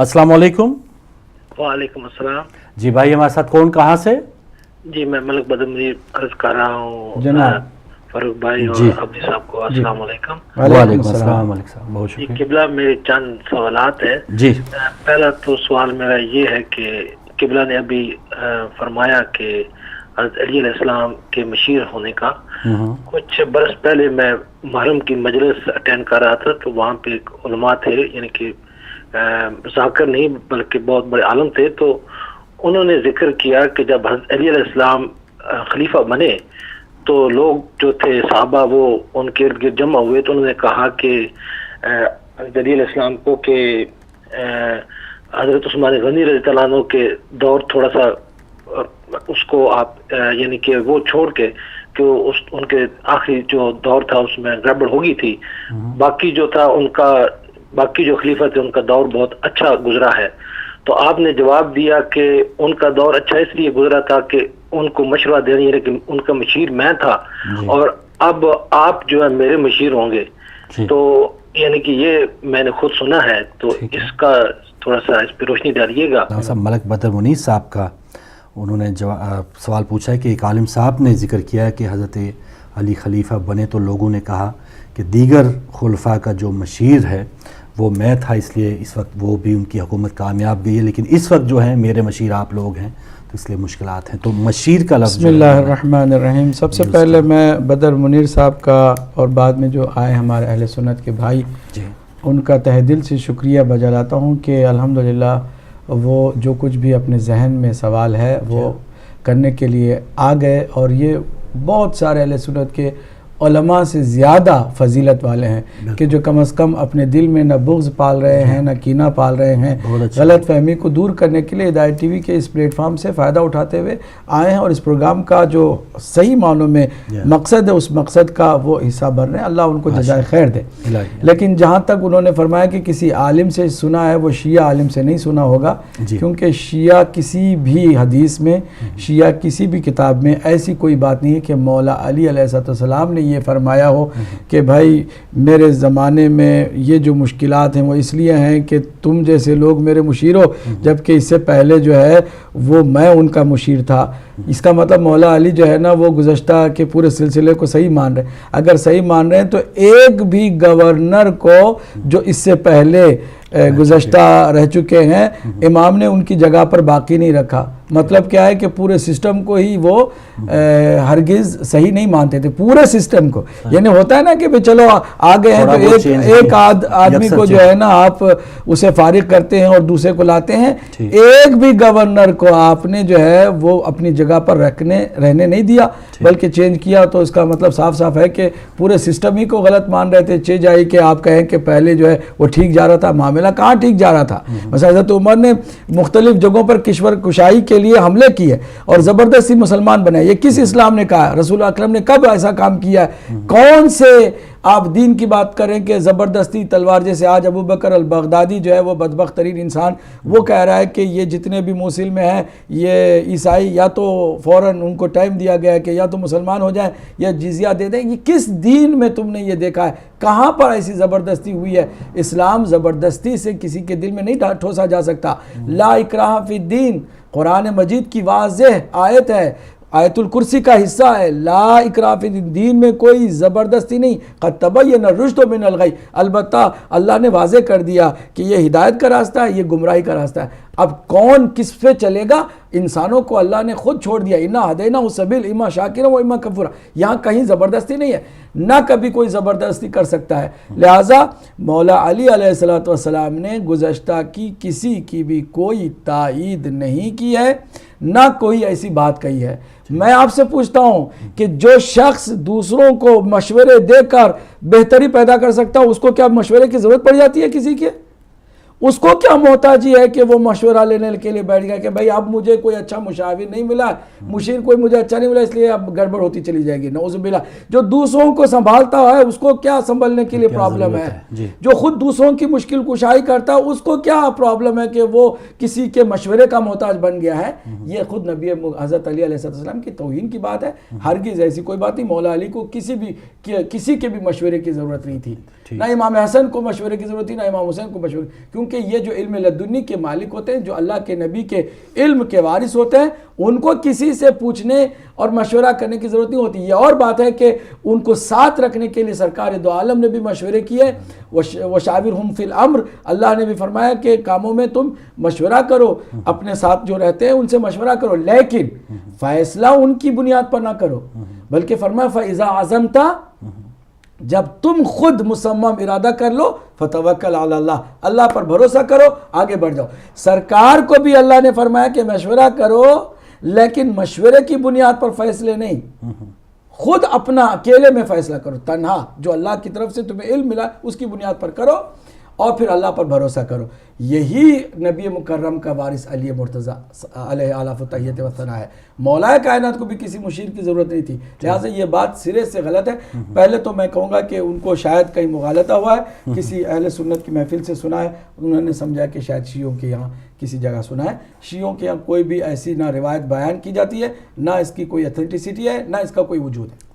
अस्सलाम वालेकुम। वालेकुम अस्सलाम। जी भाई, हमारे साथ कौन, कहाँ से? जी मैं मलिक बदर मुनीर अर्ज कर रहा हूँ जनाब फारूक भाई जी। और अब्दी साहब को अस्सलाम वालेकुम। वालेकुम अस्सलाम। वालेकुम सलाम, बहुत जी शुक्रिया। किबला, मेरे चंद सवालात है। जी पहला तो सवाल मेरा ये है कि किबला ने अभी फरमाया कि हज़रत अली अलैहिस्सलाम के मशीर होने का। कुछ बरस पहले मैं मुहर्रम की मजलिस अटेंड कर रहा था, तो वहाँ पे एक उलमा थे, यानी कि जाकिर नहीं बल्कि बहुत बड़े आलम थे। तो उन्होंने जिक्र किया कि जब हज़रत अली अलैहिस्सलाम खलीफा बने तो लोग जो थे सहाबा वो उनके इर्द गिर्द जमा हुए। तो उन्होंने कहा कि हज़रत अली अलैहिस्सलाम को कि हज़रत उस्मान गनी रज़ियल्लाहु अन्हु के दौर थोड़ा सा उसको आप यानी कि वो छोड़ के कि उस उनके आखिरी जो दौर था उसमें गड़बड़ हो गई थी। बाकी जो था उनका, बाकी जो खलीफा थे उनका दौर बहुत अच्छा गुजरा है। तो आपने जवाब दिया कि उनका दौर अच्छा इसलिए गुजरा था कि उनको मशवरा देने, यानी कि उनका मशीर मैं था और अब आप जो है मेरे मशीर होंगे। तो यानी कि ये मैंने खुद सुना है, तो इसका थोड़ा सा इस पर रोशनी डालिएगा। मलिक बदर मुनीर साहब का उन्होंने सवाल पूछा है कि एक आलिम साहब ने जिक्र किया है कि हज़रत अली खलीफा बने तो लोगों ने कहा कि दीगर खुलफा का जो मशीर है वो मैं था, इसलिए इस वक्त वो भी उनकी हुकूमत कामयाब गई है, लेकिन इस वक्त जो है मेरे मशीर आप लोग हैं, तो इसलिए मुश्किलात हैं। तो मशीर का लफ्ज़ बिस्मिल्लाहिर्रहमानिर्रहीम। सबसे पहले मैं बदर मुनीर साहब का और बाद में जो आए हमारे अहले सुन्नत के भाई, उनका तहे दिल से शुक्रिया बजा लाता हूँ कि अल्हम्दुलिल्लाह वो जो कुछ भी अपने जहन में सवाल है वो करने के लिए आ गए। और ये बहुत सारे अहले सुन्नत के उलमा से ज़्यादा फजीलत वाले हैं कि जो कम अज़ कम अपने दिल में न बुग़्ज़ पाल रहे हैं, न कीना पाल रहे हैं। गलत फहमी को दूर करने के लिए हिदायत टीवी के इस प्लेटफार्म से फ़ायदा उठाते हुए आए हैं और इस प्रोग्राम का जो सही मानों में मकसद है उस मकसद का वो हिस्सा बन रहे हैं। अल्लाह उनको जज़ाए खैर दे। लेकिन जहाँ तक उन्होंने फरमाया कि किसी आलिम से सुना है, वो शिया आलिम से नहीं सुना होगा, क्योंकि शिया किसी भी हदीस में, शिया किसी भी किताब में ऐसी कोई बात नहीं है कि मौला अली अलैहिस्सलाम ने ये फरमाया हो कि भाई मेरे ज़माने में ये जो मुश्किलात हैं वो इसलिए हैं कि तुम जैसे लोग मेरे मुशीर हो, जबकि इससे पहले जो है वो मैं उनका मुशीर था। इसका मतलब मौला अली जो है ना वो गुज़श्ता के पूरे सिलसिले को सही मान रहे हैं। अगर सही मान रहे हैं तो एक भी गवर्नर को जो इससे पहले गुज़श्ता रह चुके हैं इमाम ने उनकी जगह पर बाकी नहीं रखा। मतलब क्या है कि पूरे सिस्टम को ही वो हरगिज़ सही नहीं मानते थे, पूरे सिस्टम को। यानी होता है ना कि भाई चलो आ गए हैं तो एक आदमी को जो है ना आप उसे फारिग करते हैं और दूसरे को लाते हैं। एक भी गवर्नर को आपने जो है वो अपनी जगह पर रहने नहीं दिया, बल्कि चेंज किया। तो इसका मतलब साफ साफ है कि पूरे सिस्टम ही को गलत मान रहे थे। चेंज आई कि आप कहें कि पहले जो है वो ठीक जा रहा था, मामला कहाँ ठीक जा रहा था। बस हज़रत उमर ने मुख्तलिफ जगहों पर किश्वर कुशाई के लिए हमले किए और ज़बरदस्ती मुसलमान बनाए। ये किस इस्लाम ने कहा? रसूल अकरम ने कब ऐसा काम किया है? कौन से आप दीन की बात करें कि ज़बरदस्ती तलवार, जैसे आज अबू बकर अल बगदादी जो है वो बदबख्त तरीन इंसान, वो कह रहा है कि ये जितने भी मोसिल में हैं ये ईसाई, या तो फ़ौरन उनको टाइम दिया गया है कि या तो मुसलमान हो जाए या जिजिया दे दें। ये किस दीन में तुमने ये देखा है? कहाँ पर ऐसी ज़बरदस्ती हुई है? इस्लाम ज़बरदस्ती से किसी के दिल में नहीं ठोसा जा सकता। ला इकराह फिद्दीन कुरान मजीद की वाज़ेह आयत है, आयतुल कुर्सी का हिस्सा है। ला इकराह फिद्दीन में कोई ज़बरदस्ती नहीं। क़द तबय्यन रुश्द मिनल गय। अलबत्ता अल्लाह ने वाज़ेह कर दिया कि ये हिदायत का रास्ता है, ये गुमराही का रास्ता है। अब कौन किस पे चलेगा? इंसानों को अल्लाह ने खुद छोड़ दिया। इन्ना हदैना सबील इमा शाकिरा व इमा कफूरा। यहाँ कहीं ज़बरदस्ती नहीं है, ना कभी कोई ज़बरदस्ती कर सकता है। लिहाजा मौला अली अलैहिस्सलातु वस्सलाम ने गुज़श्ता की किसी की भी कोई तायीद नहीं की है, ना कोई ऐसी बात कही है। मैं आपसे पूछता हूँ कि जो शख्स दूसरों को मशवरे देकर बेहतरी पैदा कर सकता है, उसको क्या मशवरे की ज़रूरत पड़ जाती है किसी के? उसको क्या मोहताजी है कि वो मशवरा लेने के लिए बैठ गया कि भाई अब मुझे कोई अच्छा मुशाविर नहीं मिला, मुशीर कोई मुझे अच्छा नहीं मिला, इसलिए अब गड़बड़ होती चली जाएगी। नौज़ुबिल्लाह। जो दूसरों को संभालता है उसको क्या संभलने के लिए प्रॉब्लम है? जो खुद दूसरों की मुश्किल कुशाई करता है उसको क्या प्रॉब्लम है कि वो किसी के मशवरे का मोहताज बन गया है? ये खुद नबी हज़रत अली अलैहिस्सलाम की तौहीन की बात है। हरगिज़ ऐसी कोई बात नहीं। मौला अली को किसी के भी मशवरे की ज़रूरत नहीं थी, ना इमाम हसन को मशवरे की ज़रूरत थी, ना इमाम हुसैन को मशवरे, क्योंकि کیونکہ یہ جو علم لدنی کے مالک ہوتے ہیں، جو اللہ کے نبی کے علم کے وارث ہوتے ہیں، ان کو کسی سے پوچھنے اور مشورہ کرنے کی ضرورت نہیں ہوتی۔ یہ اور بات ہے کہ ان کو ساتھ رکھنے کے لیے سرکار دو عالم نے بھی مشورے کیے، وشاورہم فی الامر، اللہ نے بھی فرمایا کہ کاموں میں تم مشورہ کرو، اپنے ساتھ جو رہتے ہیں ان سے مشورہ کرو، لیکن فیصلہ ان کی بنیاد پر نہ کرو، بلکہ فرمایا فَإِذَا عَزَمْتَ، جب تم خود مصمم ارادہ کر لو، فتوکل علی اللہ، اللہ پر بھروسہ کرو، آگے بڑھ جاؤ۔ سرکار کو بھی اللہ نے فرمایا کہ مشورہ کرو، لیکن مشورے کی بنیاد پر فیصلے نہیں، خود اپنا اکیلے میں فیصلہ کرو، تنہا، جو اللہ کی طرف سے تمہیں علم ملا اس کی بنیاد پر کرو، اور پھر اللہ پر بھروسہ کرو۔ یہی نبی مکرم کا وارث علی مرتضیٰ علیہ آلاف التحیت و ثناء ہے۔ مولا کائنات کو بھی کسی مشیر کی ضرورت نہیں تھی، لہٰذا یہ بات سرے سے غلط ہے۔ پہلے تو میں کہوں گا کہ ان کو شاید کہیں مغالطہ ہوا ہے، کسی اہل سنت کی محفل سے سنا ہے، انہوں نے سمجھا کہ شاید شیعوں کے یہاں کسی جگہ سنا ہے۔ شیعوں کے یہاں کوئی بھی ایسی نہ روایت بیان کی جاتی ہے، نہ اس کی کوئی اتھینٹسٹی ہے، نہ اس کا کوئی وجود ہے۔